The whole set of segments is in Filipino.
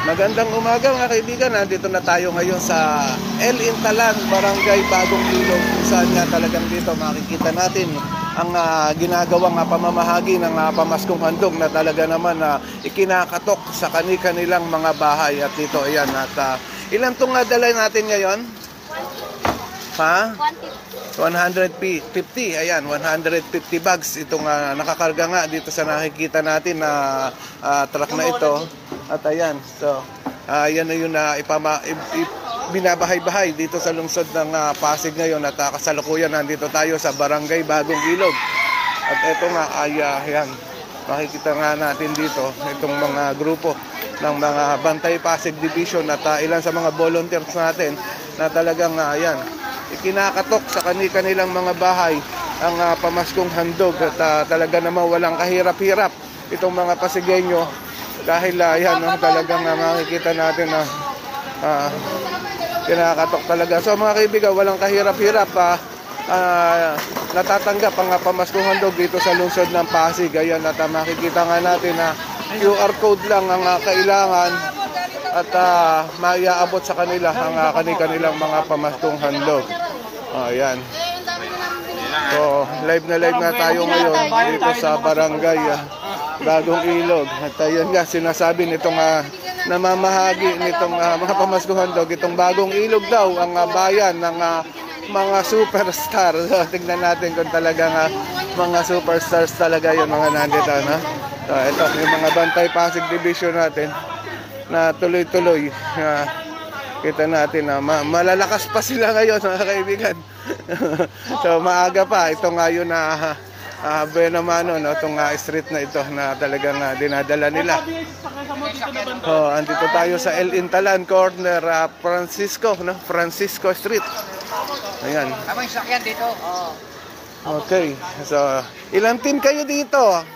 Magandang umaga mga kaibigan. Nandito na tayo ngayon sa El Intalan, Barangay Bagong Ilog, kung saan nga talagang dito makikita natin ang ginagawang pamamahagi ng pamaskong handog na talaga naman ikinakatok sa kanilang mga bahay. At dito, ayan, at ilan itong dala natin ngayon? Ha? 150. Ayan, 150 bags itong nakakarga nga dito sa nakikita natin na truck na ito. At ayan, so ayan na yun na binabahay-bahay dito sa lungsod ng Pasig ngayon. At kasalukuyan nandito tayo sa Barangay Bagong Ilog. At ito nga ay ayan, makikita nga natin dito itong mga grupo ng mga Bantay Pasig Division at ilan sa mga volunteers natin na talagang ayan, ikinakatok sa kanilang mga bahay ang pamaskong handog. At talaga naman walang kahirap-hirap itong mga Pasigueño dahil ayan, talagang makikita natin na kinakatok talaga. So mga kaibigan, walang kahirap-hirap natatanggap ang pamaskong handog dito sa lungsod ng Pasig. Ayan, at makikita nga natin na QR code lang ang kailangan at maiaabot sa kanila ang kanilang mga pamaskong handog. Ayan. So, live na tayo ngayon dito sa Barangay Bagong Ilog. At ayan nga, sinasabi nitong namamahagi nitong mga pamaskong handog, itong Bagong Ilog daw ang bayan ng mga superstar. So, tignan natin kung talagang mga superstars talaga yung mga nandito, no? So, ito, yung mga Bantay Pasig Division natin na tuloy-tuloy. Kita natin na malalakas pa sila ngayon, mga kaibigan. So, maaga pa. Ito nga yun na Buena Mano, no? Itong street na ito na talagang dinadala nila. Oh, andito tayo sa El Intalan, corner Francisco, no? Francisco Street. Ayan. Abang sakyan dito. Okay. So, ilang team kayo dito?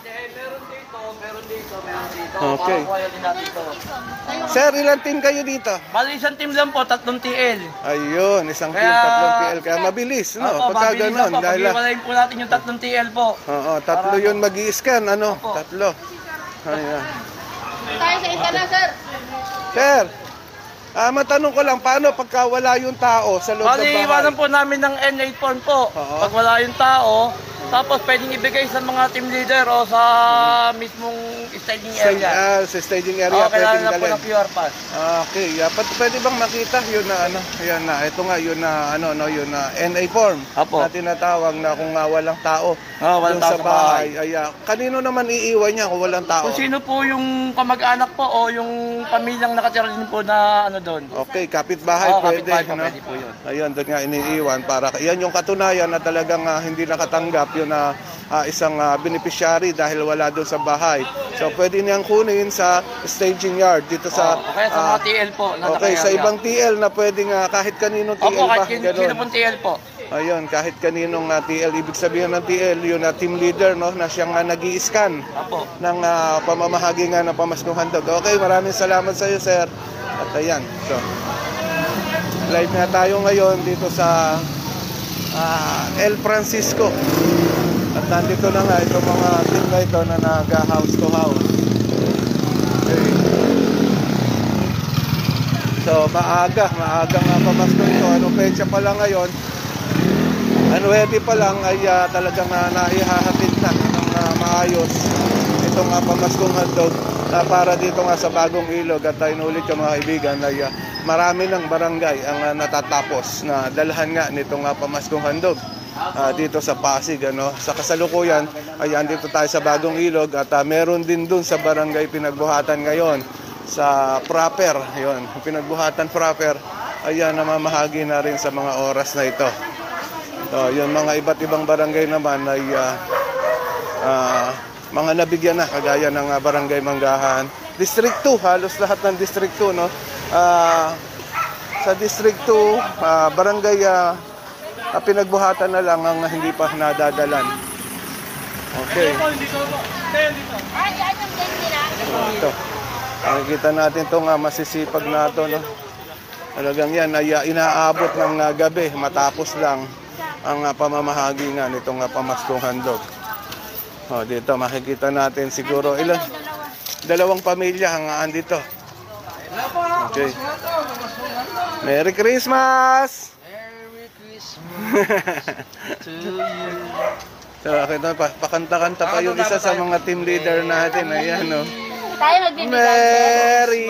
Okay. Sir, ilang team kayo dito? Bali, isang team lang po, 3 TL. Ayun, isang team, 3 TL. Kaya mabilis, no? Opo, pagka mabilis ganun. po. Pag-iwalayin po natin yung 3 TL po. Oo, 3 yun mag-i-scan, ano? Opo. 3. Ayan. Tayo sa isa na, sir. Sir, matanong ko lang, paano pagka wala yung tao sa loob ng Bali, bahay? iwanan po namin ng N8 form po. Oo. Pag wala yung tao, tapos pwedeng ibigay sa mga team leader o sa mismong staging area. Sa staging area, Kailangan pwedeng na po dalhin. ng QR pass. Okay, pwede bang makita yun na ano? Ayan na, ito nga yun na yun na NA form. Apo. Na tinatawag na kung walang tao. Walang dun tao sa bahay. Kanino naman iiwan niya kung walang tao? Kung sino po yung kamag-anak po o yung pamilyang nakatira din po na doon. Okay, kapitbahay pwede, kapitbahay po, no? pwede po yun. Ayun, doon nga iniiwan para yan yung katunayan na talagang hindi nakatanggap yun na isang beneficiary dahil wala doon sa bahay. So pwede niyang kunin sa staging yard dito sa kaya sa mga TL po na okay, sa ibang TL na pwedeng kahit kaninong TL Opo, ba? kahit sino pong TL po. Ayun, kahit kaninong TL, ibig sabihin ng TL, yun na team leader, no, na siyang nag-i-scan ng pamamahagi nga ng pamaskong handog. Okay, maraming salamat sa iyo, sir. At ayan, so live na tayo ngayon dito sa El Francisco. At nandito na nga itong mga team na ito na nag-house to house. Okay. So, maaga nga pamasko ito. Anong petsa pa lang ngayon? Anuwede pa lang ay talagang naihahatid na ng maayos itong pamaskong handog para dito nga sa Bagong Ilog. At inulit ko mga kaibigan ay marami ng barangay ang natatapos na dalhan nga nitong pamaskong handog dito sa Pasig, ano. Sa kasalukuyan ay andito tayo sa Bagong Ilog at meron din dun sa barangay Pinagbuhatan ngayon sa proper, yun, Pinagbuhatan proper, ayan, namamahagi na rin sa mga oras na ito. So, yung mga iba't ibang barangay naman ay mga nabigyan na, kagaya ng barangay Manggahan. District 2, halos lahat ng District 2, no? Sa District 2, barangay Pinagbuhatan na lang ang hindi pa nadadalan. Okay. Ito. Nakikita natin itong masisipag na ito, no? Talagang yan ay inaabot ng gabi matapos lang ang pamamahagi nga nitong pamaskong handog. Dito makikita natin siguro ilan, 2 pamilya ang andito. Okay. Merry Christmas! Merry Christmas to you. So, ito, pakanta-kanta pa yung isa sa mga team leader natin. Ayan, no? Tayo magbibigay.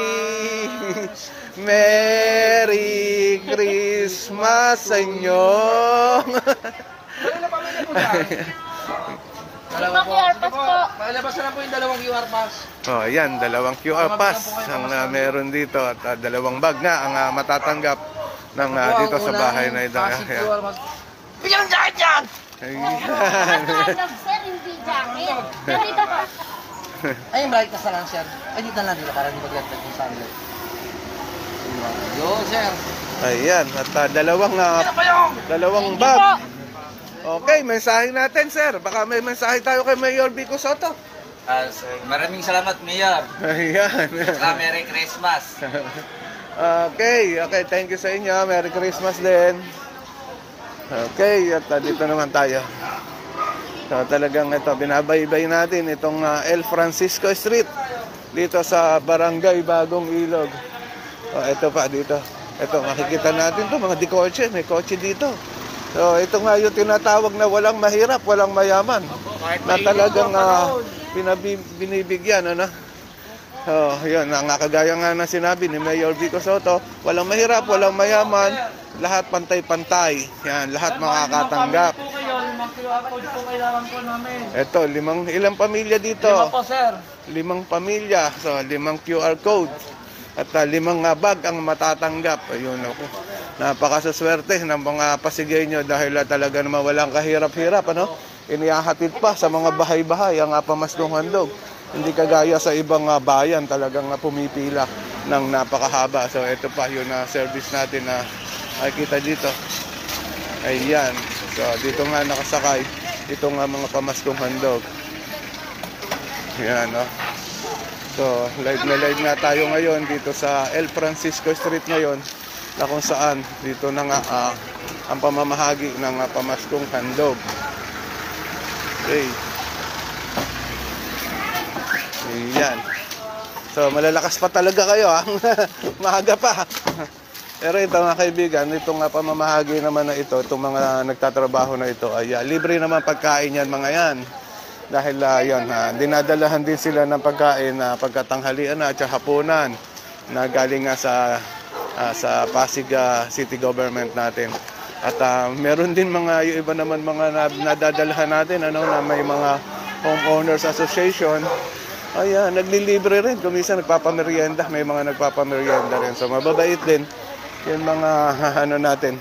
Merry Christmas sa inyo! Limang QR pass po. Palabas na po yung dalawang QR pass. Oh, ayan, dalawang QR pass ang meron dito at dalawang bag na ang matatanggap ng dito sa bahay na ito. Ayan. Bigyan ng jacket yan! Ayan. Sir, hindi jacket. Pero dito po. Ay, yung brightness na lang, sir. Ay, dito na lang dito para hindi mag-lagtag yung sunlight. Yo, sir. Ayan, at dalawang Thank you bag. po. Okay, mensahe natin, sir. Baka may mensahe tayo kay Mayor Vico Soto. Maraming salamat, Mayor. Ayan. Merry Christmas. Okay, thank you sa inyo. Merry Christmas din. Okay, at dito naman tayo. So, talagang ito, binabaybay natin itong El Francisco Street dito sa Barangay Bagong Ilog. Ito pa dito. Ito, makikita natin to mga dikotse. May kotse dito. So, ito nga yung tinatawag na walang mahirap, walang mayaman. Na talagang binibigyan, ano? So, yun, ang kagaya nga na sinabi ni Mayor Vico Soto, walang mahirap, walang mayaman, lahat pantay-pantay. Yan, lahat makakatanggap. Ito, ilang pamilya dito? 5 po, sir. 5 pamilya. So, 5 QR code. At 5 bag ang matatanggap. Ayun ako. Napakasaswerte ng mga pasigay nyo dahil talaga naman walang kahirap-hirap. Ano? Inihahatid pa sa mga bahay-bahay ang pamaskong handog. Hindi kagaya sa ibang bayan talagang pumipila ng napakahaba. So ito pa yun na service natin na makikita dito. Ayan. So dito nga nakasakay itong mga pamaskong handog. Ayan, no? So live na live nga tayo ngayon dito sa El Francisco Street ngayon, na kung saan dito na nga ang pamamahagi ng pamaskong handog. Okay. Ayan. So malalakas pa talaga kayo, ha? Maaga pa. Pero ito mga kaibigan, itong pamamahagi naman na ito, itong mga nagtatrabaho na ito, ay libre naman pagkain yan mga yan. Dahil yun, dinadalahan din sila ng pagkain pagkatanghalian na at hapunan na galing nga sa Pasig City Government natin. At meron din mga yung iba naman mga nadadalahan natin na may mga homeowners association. Ayan, naglilibre rin. Kung minsan nagpapamerienda, may mga nagpapamerienda rin. So mababait din yung mga natin,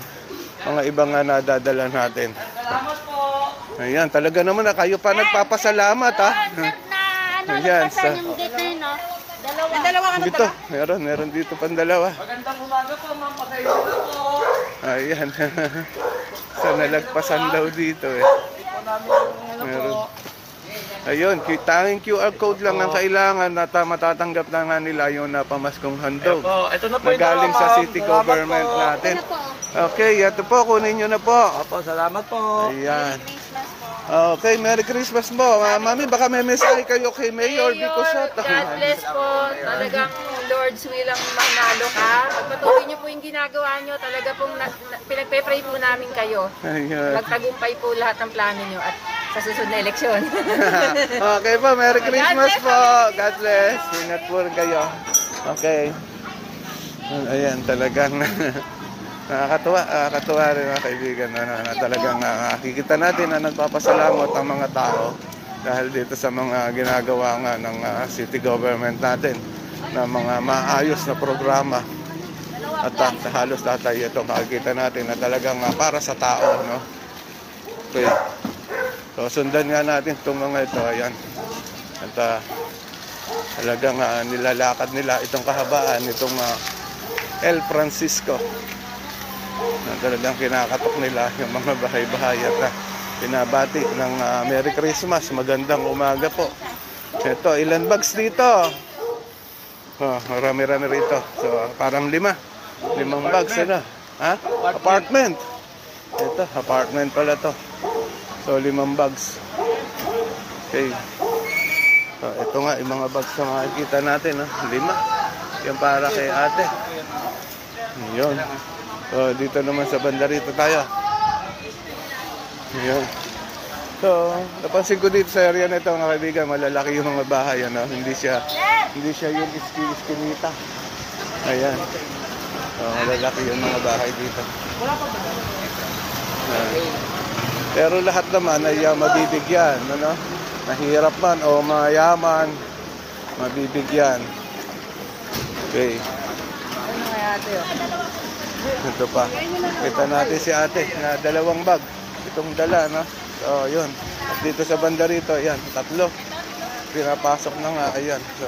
mga ibang nadadala natin. Salamat po. Ayan, talaga naman kayo pa nagpapasalamat, ha? Ayan, Yung gate na yun, no? Dalawa ka na dito, meron dito pang dalawa. Magandang umaga po, ma'am. Pasayos na po. Ayan. So, nalagpasan daw dito, eh. Po namin Meron. Ayun, tanging QR code lang ang kailangan at matatanggap na nga nila yung pamaskong handog. ito na po Na galing sa city government natin. Okay, ito po, kunin nyo na po. Opo, salamat po. Ayan. Okay, Merry Christmas po. Mami, baka may mensahe kayo kay Mayor Vico Soto. God bless po. Talagang Lord's will ang manalo ka. Pagpatuloy niyo po yung ginagawa niyo. Talaga pong pinagpe-pray po namin kayo. Ayan. Magtagumpay po lahat ng plano niyo at sa susunod na eleksyon. Okay po, Merry Christmas po. God bless. Ingat po rin kayo. Okay. Ayan, talagang nakakatuwa rin mga kaibigan na talagang nakikita natin na nagpapasalamat ang mga tao dahil dito sa mga ginagawa nga ng city government natin na mga maayos na programa at halos lahat ito makikita natin na talagang para sa tao, no? Okay. So sundan nga natin itong mga ito, ayan. At talagang nilalakad nila itong kahabaan itong El Francisco. Na talagang kinakatok nila yung mga bahay-bahay at pinabati ng Merry Christmas, magandang umaga po. Ito, ilan bags dito? Marami-rami rito. So, parang 5 bags, ano? Ha? Apartment. Ito, apartment pala to. So, 5 bags. Okay. So, ito nga, yung mga bags na makikita natin, 5. Yan para kay ate. Yun. So, dito naman sa banda rito tayo. Yun. So, napansin ko dito sa area na ito, mga kaibigan, malalaki yung mga bahay. Ano? Hindi siya yung iskinita. Ayan. So, malalaki yung mga bahay dito. Pero lahat naman ay mabibigyan. Ano? Mahirap man o mayaman, mabibigyan. Okay. Ito pa. Kita natin si ate na dalawang bag. Itong dala, no? So, yun. At dito sa banda rito, ayan, 3. Pinapasok na nga, ayan. So,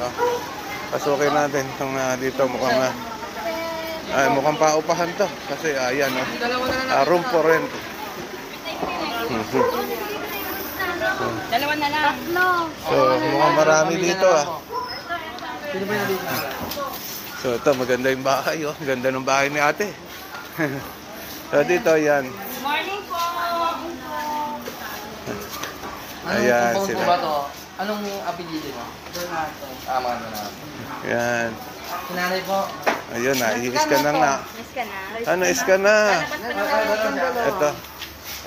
pasukin natin itong dito mukhang mukhang paupahan to. Kasi, ayan, no? Room for rent. Dalawa na lang. So, mukhang marami dito, So, ito, maganda yung bahay, oh. Ganda ng bahay ni ate. So, dito, ayan. Morning po. Ayan, Anong sila. ba to? Anong apelido mo? Donato. Mga Donato. Ayan. Sinanay po. Ayun na, i-scan na nga. Miss ka na. Ano, scan na. Ito.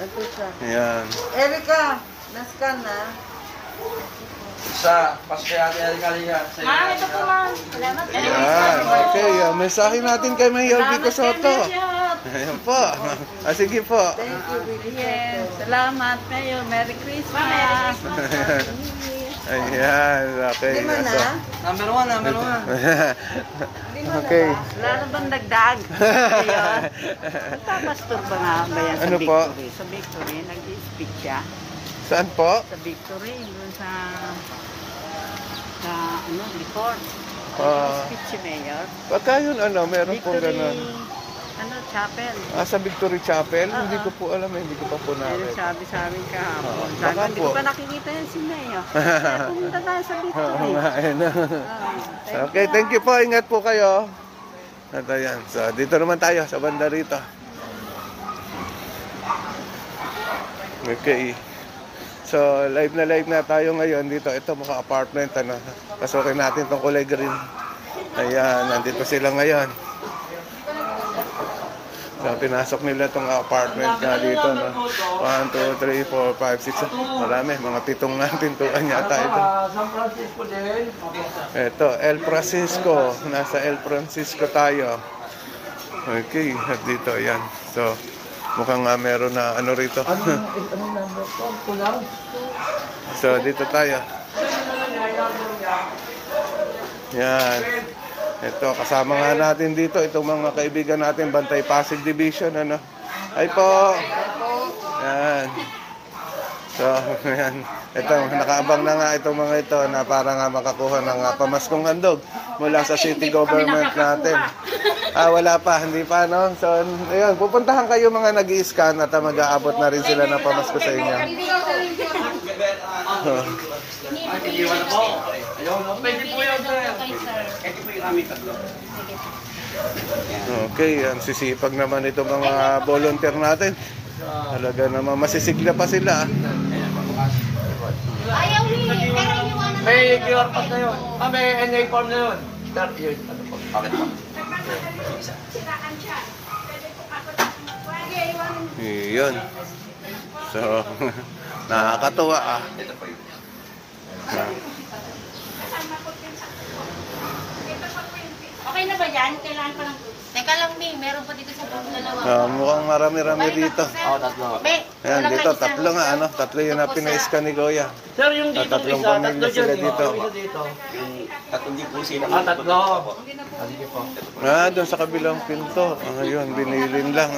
Ito siya. Ayan. Erika, na-scan na. Sa paskaya Alika. Ma'am, ito po ma'am. Salamat. Ayan. Okay, mensahe natin kay Mayor Vico Soto. Ayan po. Sige po. Yes, salamat Mayor. Merry Christmas. Ayan, okay. Lima na? Number 1. Okay. Wala na bang dagdag? Ngayon, nagpapastor ba nga ba yan sa Ano po? Victory? Sa Victory, nag-speak siya. Saan po? Sa Victory, doon sa before. Speak si Mayor. Pagka yun, meron pong ganun. Chapel. Sa Victory Chapel? Hindi ko po alam, hindi ko pa po Ayun, namin. sabi sa amin kahapon. Oo, Sabi, baka hindi po. ko pa nakikita yan si Mayor. Kaya pumunta tayo sa Victory. Okay, thank you po. Ingat po kayo. At ayan, so dito naman tayo sa banda rito. Okay. So, live na tayo ngayon dito. Ito mga apartment, Pasukin natin itong kulay green. Ayan, nandito sila ngayon. So, pinasok nila itong apartment na dito, no? 1, 2, 3, 4, 5, 6. Marami, mga 7 pintuan yata ito. San Francisco din. Ito, El Francisco. Nasa El Francisco tayo. Okay, at dito, ayan. So, mukhang meron na rito. Anong number po? Kulang? So, dito tayo. Yan. Ito, kasama nga natin dito, itong mga kaibigan natin, Bantay Pasig Division, Ay po. Yan. So, yan. Ito, nakaabang na nga itong mga ito na para nga makakuha ng pamaskong handog mula sa city government natin. Wala pa, hindi pa, no? So, ayun, pupuntahan kayo mga nag-i-scan at mag-aabot na rin sila ng pamasko sa inyo. Pwede po yun, sir. Okay, ang sisipag naman itong mga volunteer natin. Talaga naman, masisigla pa sila. Ayaw ni. Pero iniwanan May QR pass na yun. May NA form na yun. Start yun. Bakit po? siraan siya. Pwede po ako. Pwede, iwanan. Yun. So, nakakatuwa Ito po yun. Okay na ba yan? Kailangan pa lang. Teka lang, May. Meron pa dito sa dalawa. mukhang marami-rami dito. Tatlo. Be, Ayan, dito, 3 nga, 3 yun na pinais-scan ni Goya. Sir, yung dito Tatlong isa, pamilya tatlo sila dyan. dito. Isa dito. Tatlong di po sila. Tatlo. Sige po. Doon sa kabilang pinto. Ayun, binilin lang,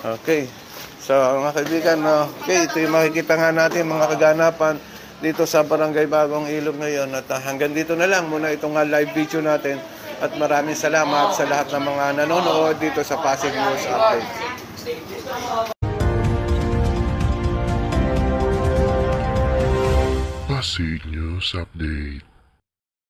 Okay. So, mga kaibigan, okay, ito yung makikita nga natin, mga kaganapan dito sa Barangay Bagong Ilog ngayon. At hanggang dito na lang muna itong live video natin. At maraming salamat sa lahat ng mga nanonood dito sa Pasig News Update. Pasig News Update.